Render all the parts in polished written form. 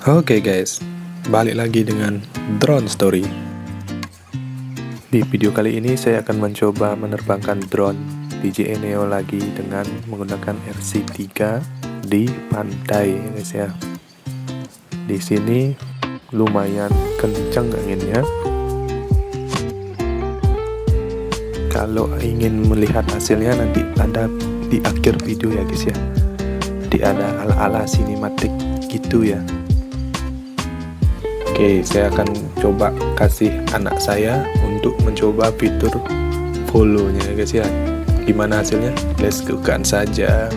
Oke guys, balik lagi dengan drone story. Di video kali ini saya akan mencoba menerbangkan drone DJI Neo lagi dengan menggunakan RC3 di pantai ya guys ya. Di sini lumayan kencang anginnya. Kalau ingin melihat hasilnya nanti ada di akhir video ya guys ya. Jadi ada ala-ala sinematik gitu ya. Oke, saya akan coba kasih anak saya untuk mencoba fitur follow-nya ya guys ya. Gimana hasilnya? Let's go-kan saja.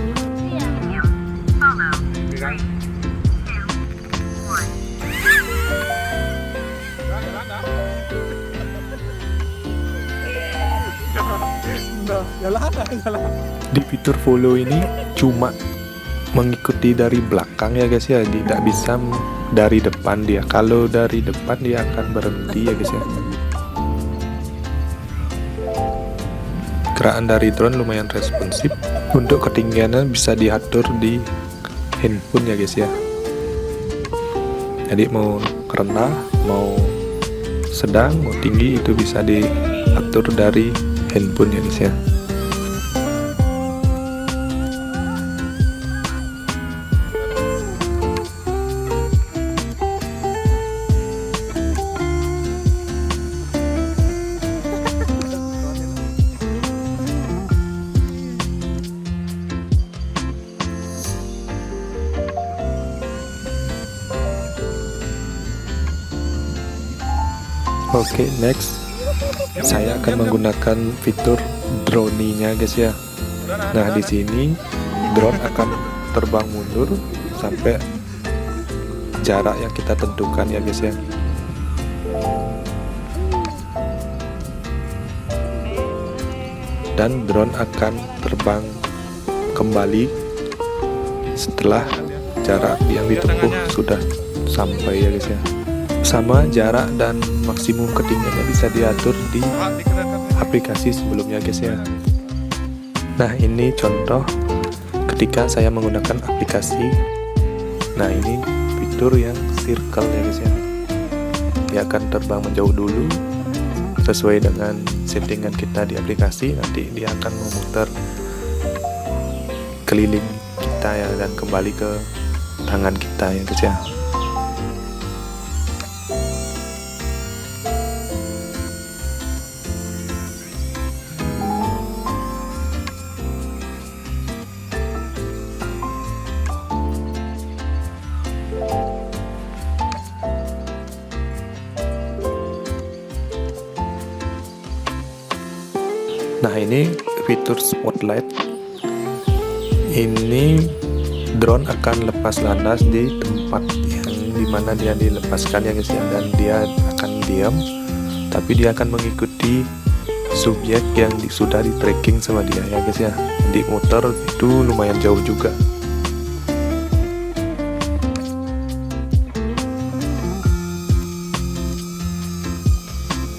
Di fitur follow ini cuma mengikuti dari belakang ya guys ya, tidak bisa dari depan dia. Kalau dari depan dia akan berhenti ya guys ya. Gerakan dari drone lumayan responsif. Untuk ketinggiannya bisa diatur di handphone ya guys ya. Jadi mau rendah, mau sedang, mau tinggi itu bisa diatur dari handphone ya guys ya. Oke, next saya akan menggunakan fitur drone-nya guys ya. Nah, di sini drone akan terbang mundur sampai jarak yang kita tentukan ya guys ya. Dan drone akan terbang kembali setelah jarak yang ditempuh sudah sampai ya guys ya. Sama jarak dan maksimum ketinggiannya bisa diatur di aplikasi sebelumnya guys ya. Nah, ini contoh ketika saya menggunakan aplikasi. Nah, ini fitur yang circle ya guys ya. Dia akan terbang menjauh dulu sesuai dengan settingan kita di aplikasi. Nanti dia akan memutar keliling kita ya, dan kembali ke tangan kita ya guys ya. Nah, ini fitur spotlight. Ini drone akan lepas landas di tempat yang dimana dia dilepaskan ya guys ya, dan dia akan diam, tapi dia akan mengikuti subjek yang sudah di tracking sama dia ya guys ya. Di muter itu lumayan jauh juga.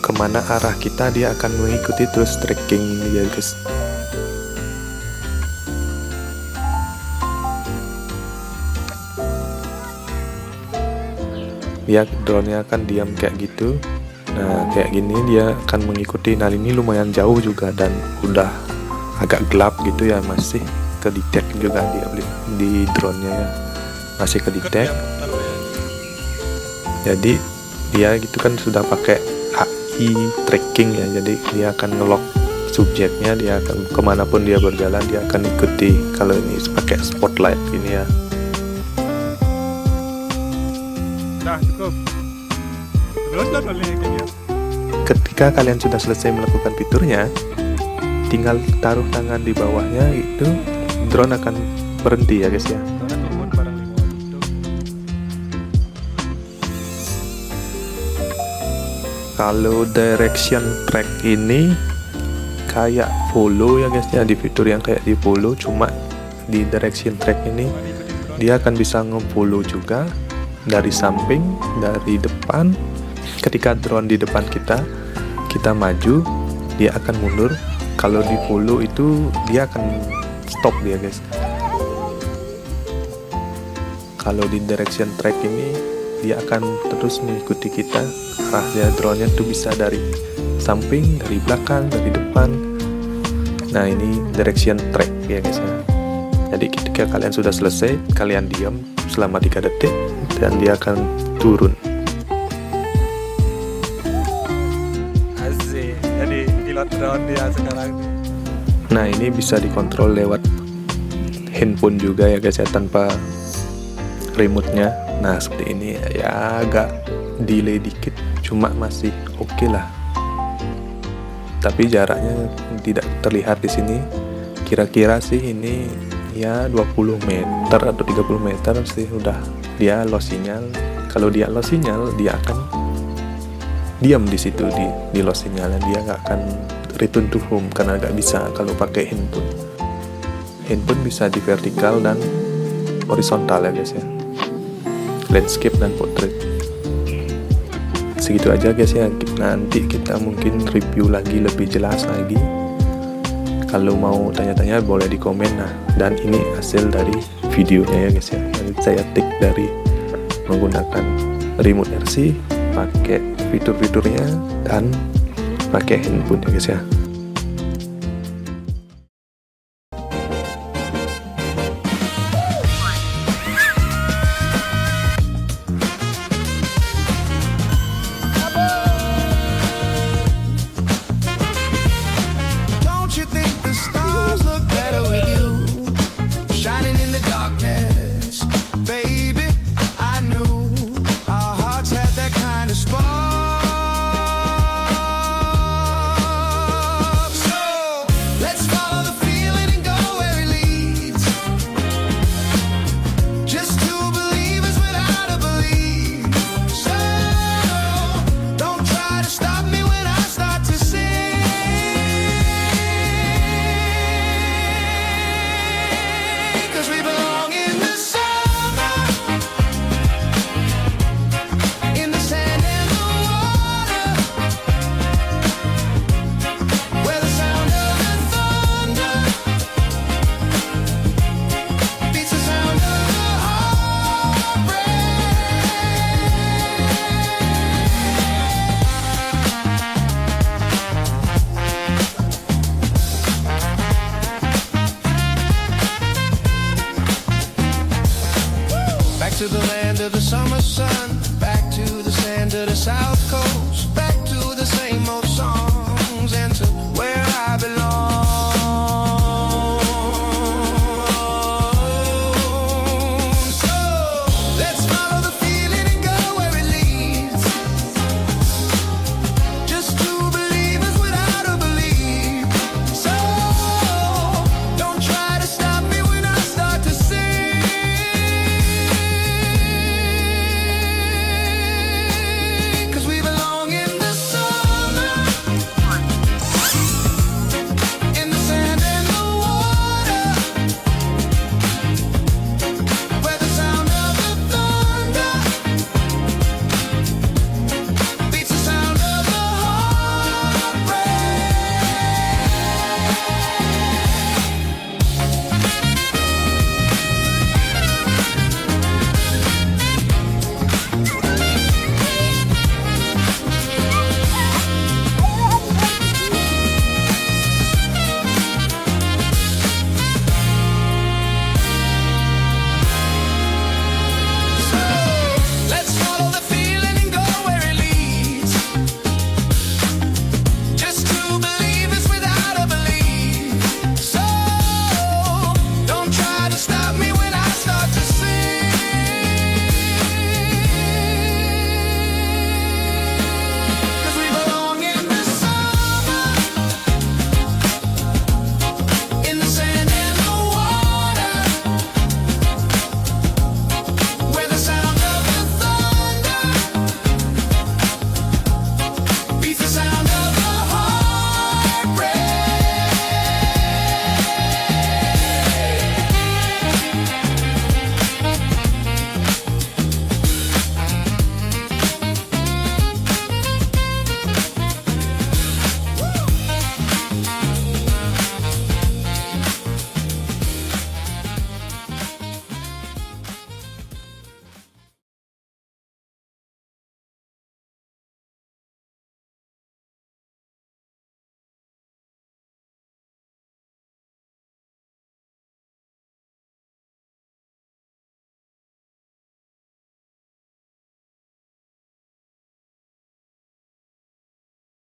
Kemana arah kita dia akan mengikuti terus tracking ya guys. Dia drone-nya akan diam kayak gitu. Nah, kayak gini dia akan mengikuti. Nah, ini lumayan jauh juga dan udah agak gelap gitu ya, masih ke detect juga di drone-nya ya. Masih ke detect. Jadi dia gitu kan sudah pakai AI tracking ya, jadi dia akan ngelock subjeknya, dia akan kemanapun dia berjalan dia akan ikuti. Kalau ini pakai spotlight ini ya. Nah, cukup. Teruslah kayak Ketika kalian sudah selesai melakukan fiturnya, tinggal taruh tangan di bawahnya, itu drone akan berhenti ya guys ya. Kalau direction track ini kayak follow ya guys ya, di fitur yang kayak di follow, cuma di direction track ini dia akan bisa nge-follow juga dari samping, dari depan. Ketika drone di depan kita maju, dia akan mundur. Kalau di follow itu dia akan stop dia guys. Kalau di direction track ini dia akan terus mengikuti kita. Arahnya drone-nya tuh bisa dari samping, dari belakang, dari depan. Nah, ini direction track ya guys ya. Jadi ketika kalian sudah selesai, kalian diam selama 3 detik dan dia akan turun. Asik. Jadi pilot drone dia sekarang. Nah, ini bisa dikontrol lewat handphone juga ya guys ya, tanpa remote-nya. Nah, seperti ini ya, agak delay dikit, cuma masih oke lah. Tapi jaraknya tidak terlihat di sini. Kira-kira sih ini ya 20 meter atau 30 meter sih udah dia lost sinyal. Kalau dia lost sinyal, dia akan diam di situ di lost sinyal, dan dia nggak akan return to home karena nggak bisa kalau pakai handphone. Handphone bisa di vertikal dan horizontal ya guys ya, landscape dan portrait. Segitu aja guys ya, nanti kita mungkin review lagi lebih jelas lagi. Kalau mau tanya-tanya boleh di komen. Nah, dan ini hasil dari videonya ya guys ya. Jadi saya take dari menggunakan remote RC, pakai fitur-fiturnya, dan pakai handphone ya guys ya. To the land of the summer sun, back to the sand of the south coast, back to the same old